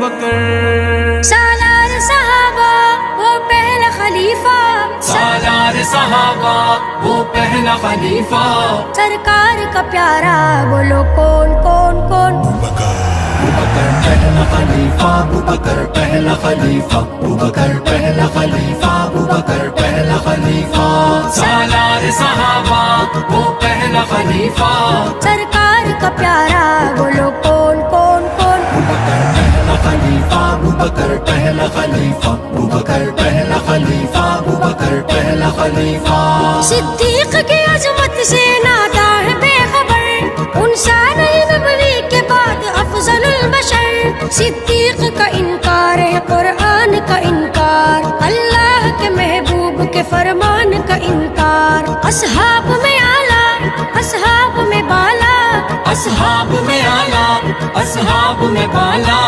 ابوبکر، سالار صحابہ وہ پہلا خلیفہ، سالار صحابہ وہ پہلا خلیفہ، سرکار کا پیارا بولو کون کون کون؟ ابوبکر پہلا خلیفہ، ابوبکر پہلا خلیفہ، ابوبکر پہلا خلیفہ، ابوبکر پہلا خلیفہ، سالار صحابہ وہ پہلا خلیفہ، سرکار کا پیارا بولو کون کون کون؟ ابوبکر پہلا خلیفہ، ابوبکر پہلا خلیفہ، ابوبکر پہلا خلیفہ، ابوبکر پہلا خلیفہ، صدیق کی عظمت سے نادا ہے بے خبر، ان سارے نبوی کے بعد افضل البشر، صدیق کا انکار ہے قرآن کا انکار، اللہ کے محبوب کے فرمان کا انکار، اصحاب میں اعلیٰ اصحاب میں بالا، اصحاب میں اعلیٰ اصحاب میں بالا،